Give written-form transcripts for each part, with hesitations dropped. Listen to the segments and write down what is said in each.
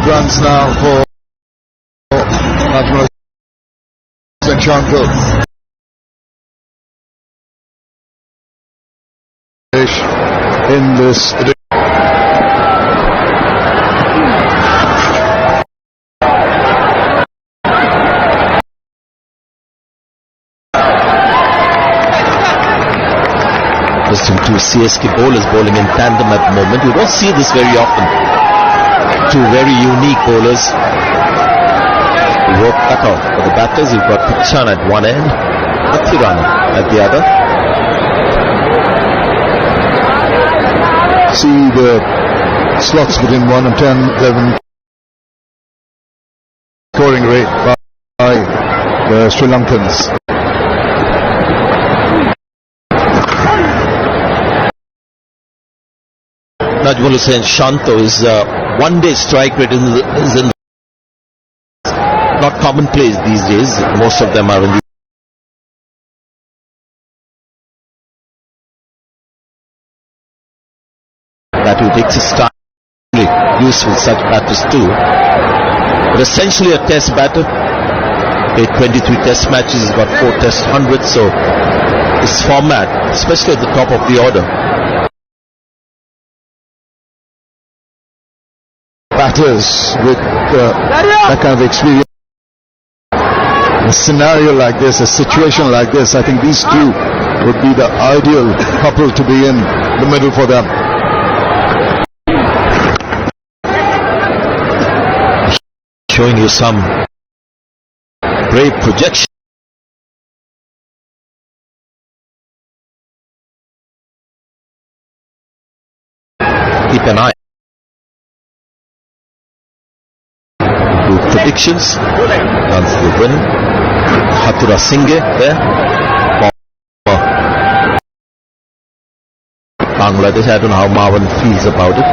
5 runs now for Najmul Hossain Shanto. In this edition. Interesting, two CSK bowlers bowling in tandem at the moment. You don't see this very often. Two very unique bowlers. Work cut off for the batters. You've got Pichan at one end, Athirana at the other. See the slots between 1 and 10, 11 scoring rate by the Sri Lankans. Najmul Hossain Shanto's one-day strike rate is in not commonplace these days. Most of them are in the that will take his time. Useful such batters too. But essentially a test batter. Played 23 test matches, he's got 4 test hundreds, so this format, especially at the top of the order. Batters with that kind of experience. A scenario like this, a situation like this, I think these two would be the ideal couple to be in the middle for them. Showing you some brave projection. Keep an eye. Predictions. Runs the win. Hatura Singhe there. Bangladesh, I don't know how Marwan feels about it.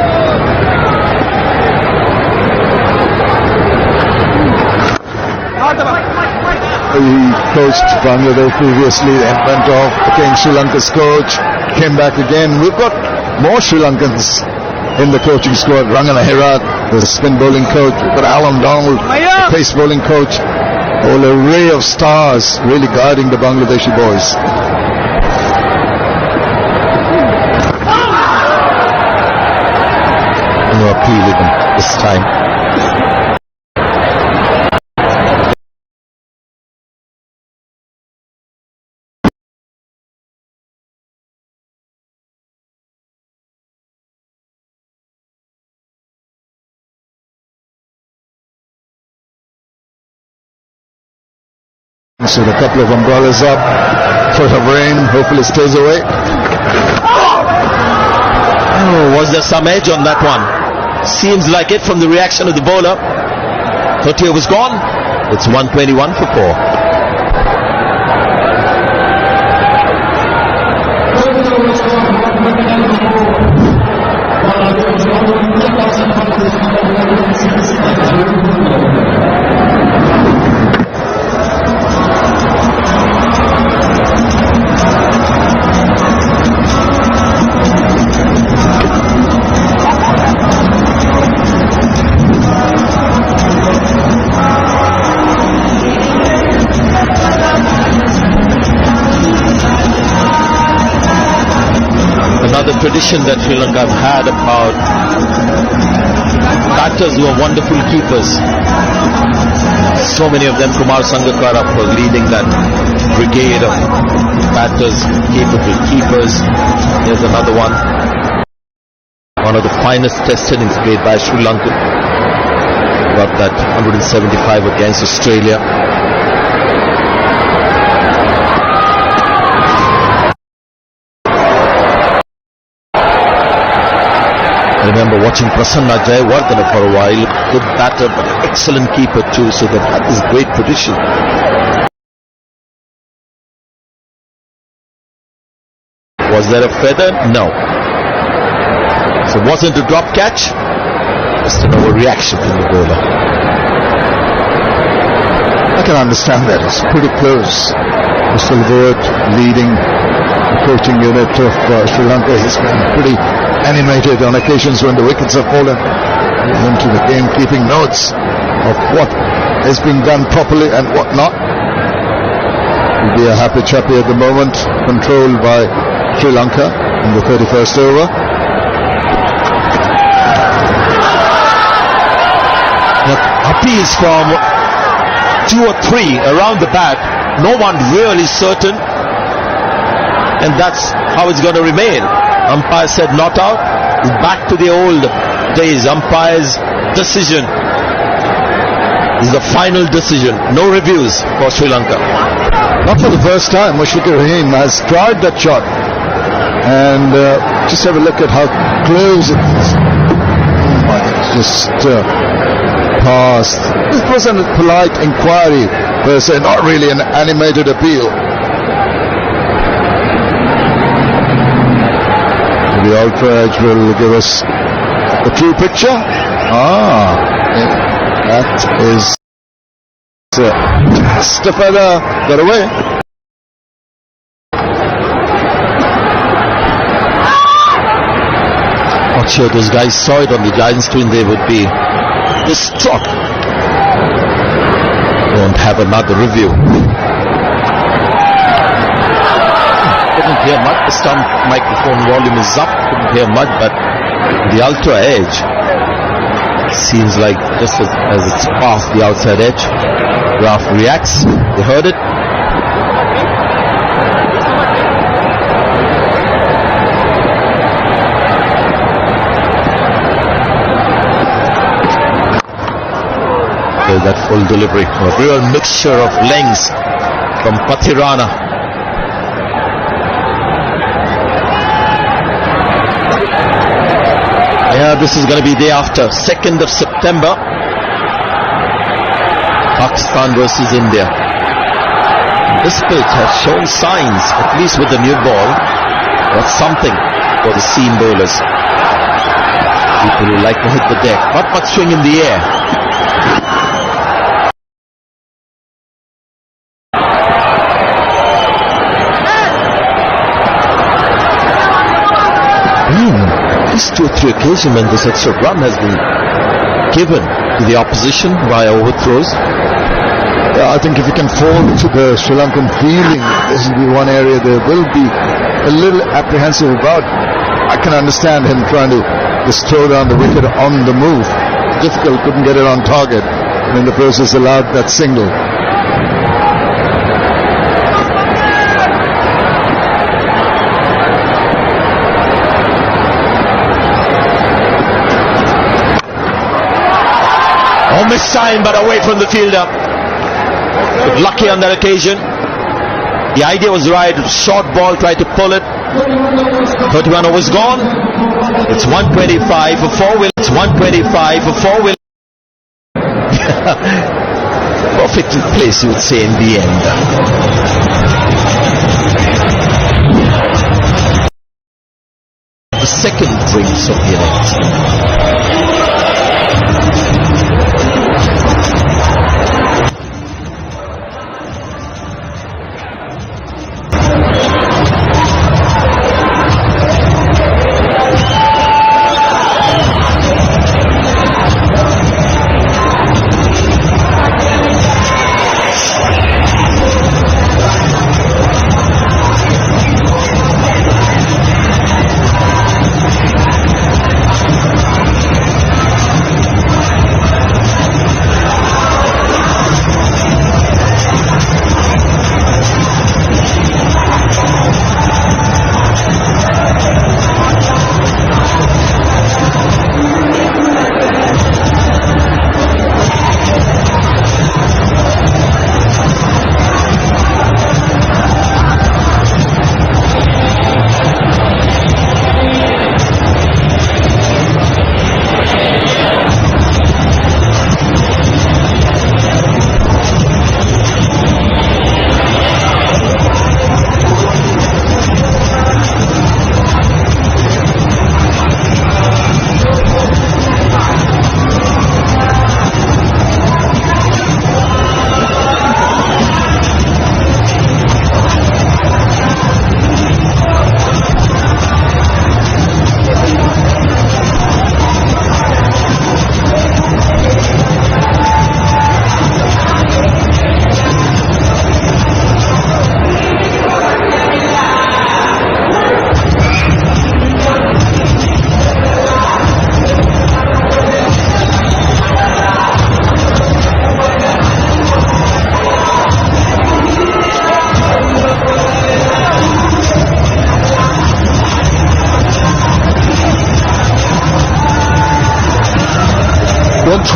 He coached Bangladesh previously and went off, became Sri Lanka's coach, came back again. We've got more Sri Lankans in the coaching squad. Rangana Herat, the spin bowling coach. We've got Alan Donald, the pace bowling coach. A whole array of stars really guiding the Bangladeshi boys. No appeal even this time. So a couple of umbrellas up, foot of rain, hopefully stays away. Oh, was there some edge on that one? Seems like it from the reaction of the bowler. 30 was gone. It's 121 for 4. Another tradition that Sri Lanka have had about batters who are wonderful keepers. So many of them, Kumar Sangakkara, for leading that brigade of batters, capable keepers. Here's another one. One of the finest test innings played by Sri Lanka. Got that 175 against Australia. I remember watching Prasanna Jayawardene for a while. Good batter, but excellent keeper too. So they've had this great tradition. Was there a feather? No. So wasn't a drop catch. Just an overreaction from the bowler. I can understand that. It's pretty close. Mr. Levert leading the coaching unit of Sri Lanka. He's been pretty animated on occasions when the wickets have fallen. into the game, keeping notes of what is being done properly and what not. Will be a happy chappy at the moment, controlled by Sri Lanka in the 31st over. Appeals from 2 or 3 around the bat, no one really certain, and that's how it's going to remain. Umpire said not out. Back to the old days. Umpire's decision is the final decision. No reviews for Sri Lanka. Not for the first time, Mushfiqur Rahim has tried that shot, and just have a look at how close it is. Oh my God, just past. This wasn't a polite inquiry per se, not really an animated appeal. The ultra edge will give us the true picture. That is just a feather got away. Not sure those guys saw it on the Giant screen, they would be distraught. Won't have another review. Couldn't hear much. The stump microphone volume is up. Couldn't hear much, but the ultra edge seems like just as it's past the outside edge, Raf reacts. They heard it. That full delivery, a real mixture of lengths from Pathirana. Yeah, this is going to be day after, 2nd of September, Pakistan versus India. This pitch has shown signs, at least with the new ball, that's something for the seam bowlers. People who like to hit the deck, not much swing in the air. Two or three occasions when this extra run has been given to the opposition via overthrows. Yeah, I think if you can fall to the Sri Lankan feeling, this will be one area they will be a little apprehensive about. I can understand him trying to just throw down the wicket on the move. Difficult, couldn't get it on target, and in the process allowed that single. Missed sign, but away from the fielder. But lucky on that occasion. The idea was right. Short ball, tried to pull it. 31 overs gone. It's 125 for 4 wheel. It's 125 for 4 wheel. Perfectly placed, you would say, in the end. The second drinks of the innings.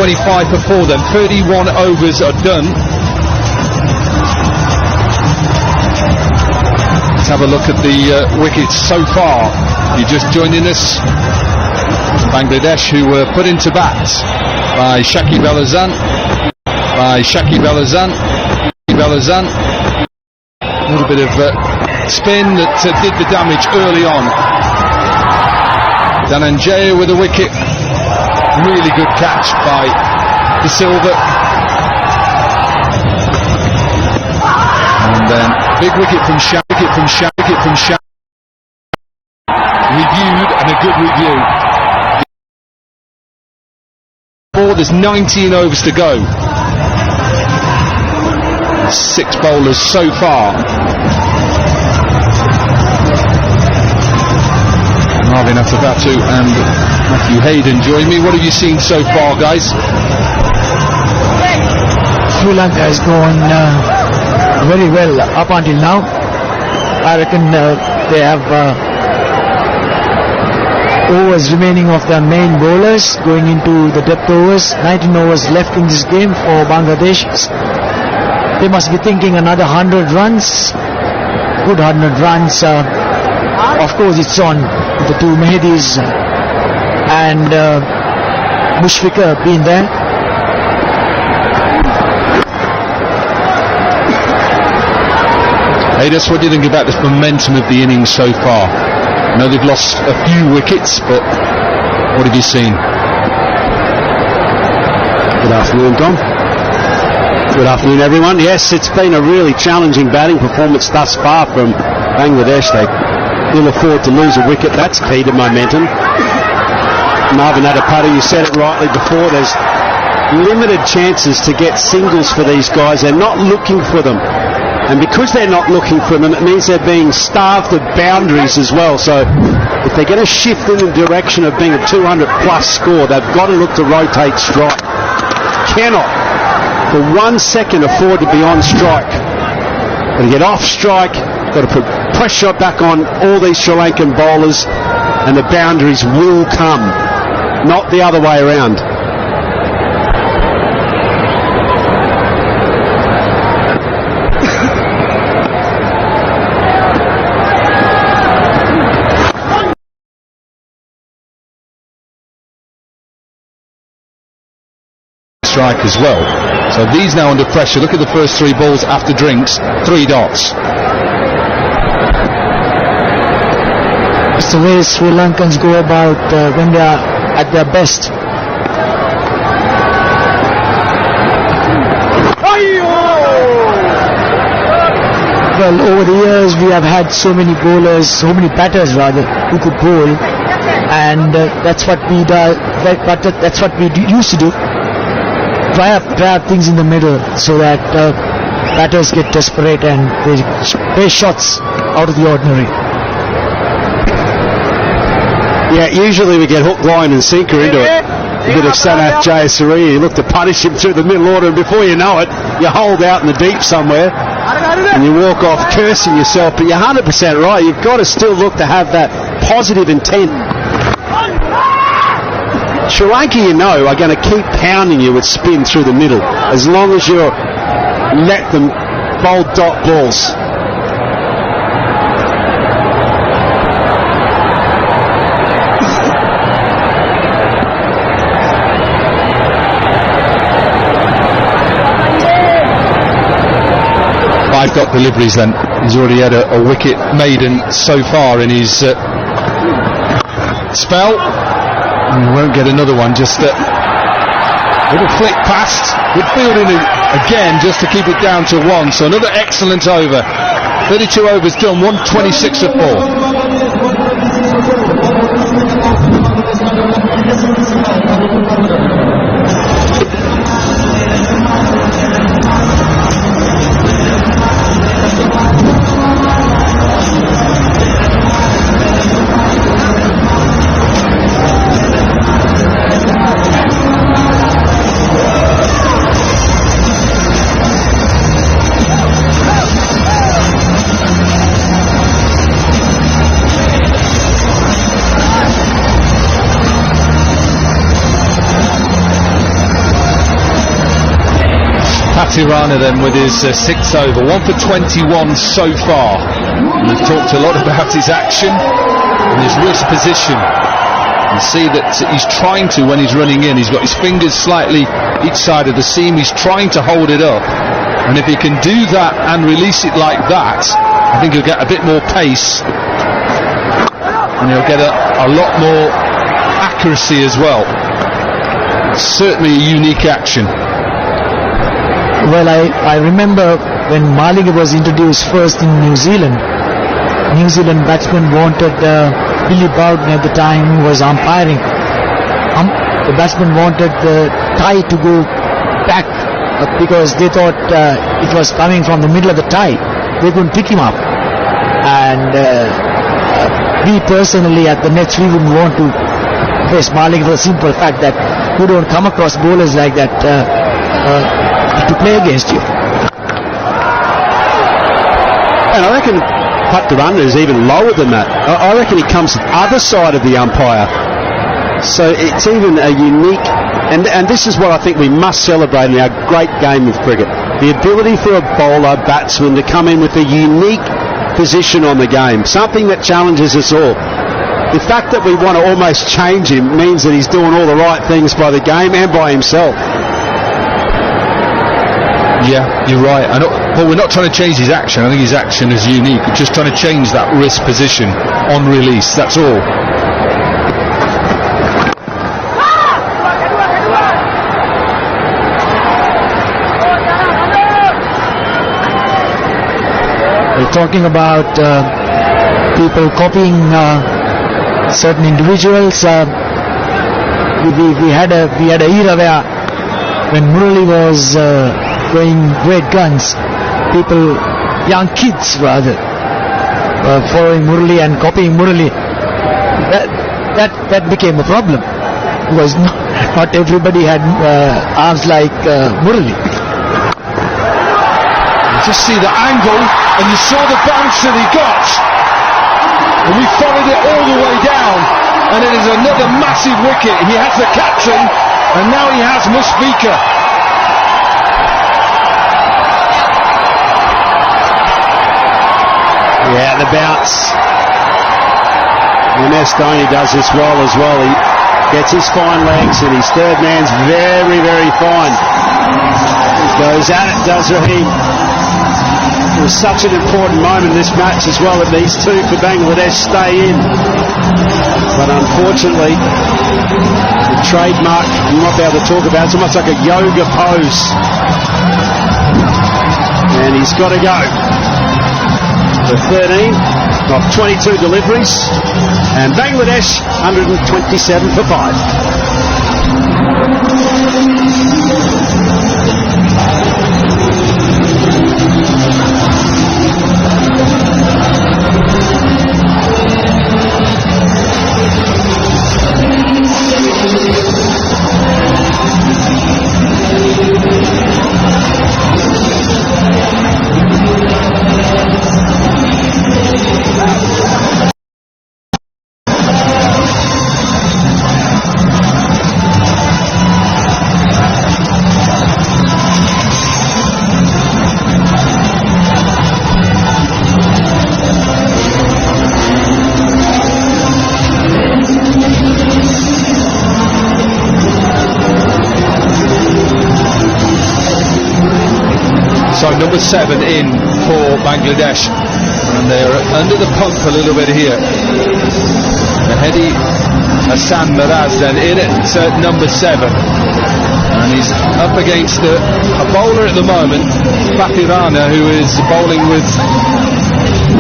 25 for 4 then. 31 overs are done. Let's have a look at the wickets so far. You're just joining us. Bangladesh, who were put into bat by Shakib Al Hasan. A little bit of spin that did the damage early on. Dhananjaya with a wicket. Really good catch by De Silva. And then big wicket from Shah. Reviewed, and a good review. There's 19 overs to go. 6 bowlers so far. Marvin Attabatu and Matthew Hayden join me. What have you seen so far, guys? Sri Lanka has gone very well up until now. I reckon they have overs remaining of their main bowlers going into the depth overs. 19 overs left in this game for Bangladesh. They must be thinking another 100 runs. Good 100 runs. Of course, it's on the two Mehedis and Mushfiqur being there. Hey, that's what do you think about this momentum of the innings so far? I know they've lost a few wickets, but what have you seen? Good afternoon, Dom. Good afternoon, everyone. Yes, it's been a really challenging batting performance thus far from Bangladesh. They will afford to lose a wicket. That's key to momentum. Marvin Attabatu, you said it rightly before, there's limited chances to get singles for these guys. They're not looking for them. And because they're not looking for them, it means they're being starved of boundaries as well. So if they're going to shift in the direction of being a 200 plus score, they've got to look to rotate strike. Cannot for 1 second afford to be on strike. Got to get off strike, got to put pressure back on all these Sri Lankan bowlers, and the boundaries will come, not the other way around. Strike as well. So these now under pressure. Look at the first 3 balls after drinks. 3 dots. It's the way Sri Lankans go about when they are at their best. Well, over the years we have had so many bowlers, so many batters rather, who could bowl, and that's what we do. That's what we used to do. Try up things in the middle so that batters get desperate and they play shots out of the ordinary. Yeah, usually we get hook, line and sinker into it. A bit of Sanath Jayasuriya, you look to punish him through the middle order, and before you know it, you hold out in the deep somewhere and you walk off cursing yourself. But you're 100% right, you've got to still look to have that positive intent. Sri Lanka, you know, are going to keep pounding you with spin through the middle as long as you let them bowl dot balls. Five dot deliveries then. He's already had a wicket maiden so far in his spell. And we won't get another one, just a little flick past. Good fielding again just to keep it down to 1. So another excellent over. 32 overs done, 126 for 4. Patirana then with his 6th over, 1 for 21 so far. And we've talked a lot about his action and his wrist position. You see that he's trying to, when he's running in, he's got his fingers slightly each side of the seam, he's trying to hold it up. And if he can do that and release it like that, I think he'll get a bit more pace and he'll get a lot more accuracy as well. Certainly a unique action. Well, I remember when Maliga was introduced first in New Zealand. New Zealand batsman wanted Billy Bowden at the time, who was umpiring. The batsman wanted the tie to go back because they thought it was coming from the middle of the tie. They couldn't pick him up. And we personally at the nets, we wouldn't want to face Maliga for the simple fact that you don't come across bowlers like that to play against you. And I reckon Patirana is even lower than that. I reckon he comes to the other side of the umpire. So it's even a unique, and this is what I think we must celebrate in our great game of cricket. The ability for a bowler, batsman to come in with a unique position on the game, something that challenges us all. The fact that we want to almost change him means that he's doing all the right things by the game and by himself. Yeah, you're right. Well, we're not trying to change his action. I think his action is unique. We're just trying to change that wrist position on release. That's all. We're talking about people copying certain individuals. We had a era where when Murali was going great guns, people, young kids rather, following Murali and copying Murali. That became a problem because not everybody had arms like Murali. Just see the angle, and you saw the bounce that he got, and we followed it all the way down, and it is another massive wicket. He has the captain, and now he has Mushfiqur. Yeah, the bounce. Umesh Dhoni does this well as well. He gets his fine legs, and his third man's very, very fine. Goes at it, does Rahim. It was such an important moment in this match as well, that these two for Bangladesh stay in. But unfortunately, the trademark, you might be able to talk about, it's almost like a yoga pose. And he's got to go. For 13 of 22 deliveries. And Bangladesh 127 for So number 7 in for Bangladesh, and they're under the pump a little bit here. Mehdi Hassan Miraz then in at number 7, and he's up against a bowler at the moment, Patirana, who is bowling with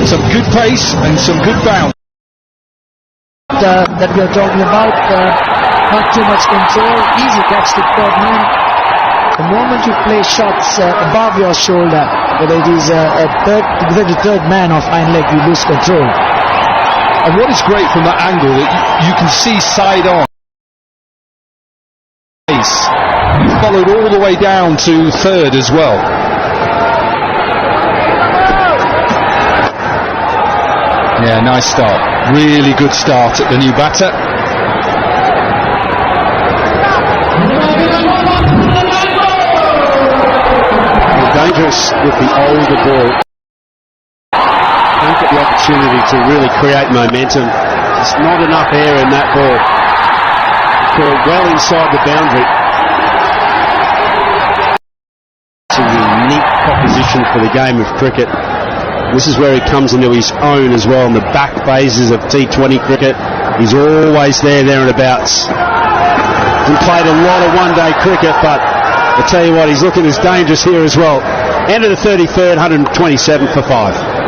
some good pace and some good bounce. That we are talking about, not too much control, easy catch the third man. The moment you play shots above your shoulder, whether it is the third man or fine leg, you lose control. And what is great from that angle, that you can see side on. He followed all the way down to third as well. Yeah, nice start. Really good start at the new batter. dangerous with the older ball. Don't get the opportunity to really create momentum. There's not enough air in that ball. Ball well inside the boundary. It's a unique proposition for the game of cricket. This is where he comes into his own as well in the back phases of T20 cricket. He's always thereabouts. He played a lot of one-day cricket, but I tell you what, he's looking as dangerous here as well. End of the 33rd, 127 for 5.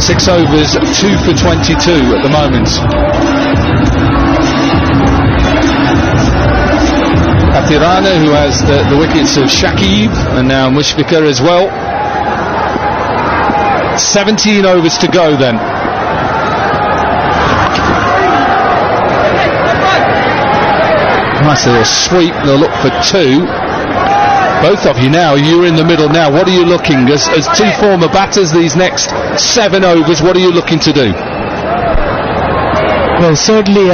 Six overs, 2 for 22 at the moment. Atirana, who has the wickets of Shakib and now Mushfiqur as well. 17 overs to go then. Nice little sweep, they'll look for 2. Both of you now, you're in the middle now. What are you looking, as two former batters, these next 7 overs, what are you looking to do? Well, certainly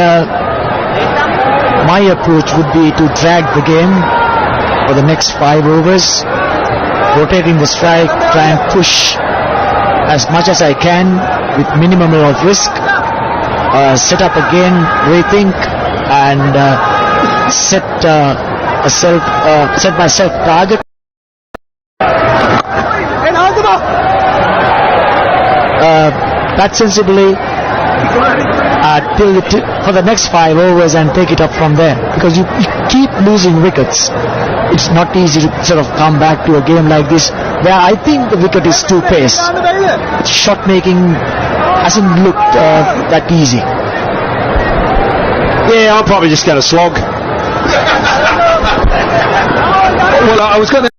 my approach would be to drag the game for the next 5 overs, rotating the strike, try and push as much as I can with minimum of risk, set up again, rethink, and set myself target. Bat sensibly for the next 5 overs and take it up from there, because you keep losing wickets. It's not easy to sort of come back to a game like this where I think the wicket is too pace. Shot making hasn't looked that easy. Yeah, I'm probably just going to slog. Well, I was going to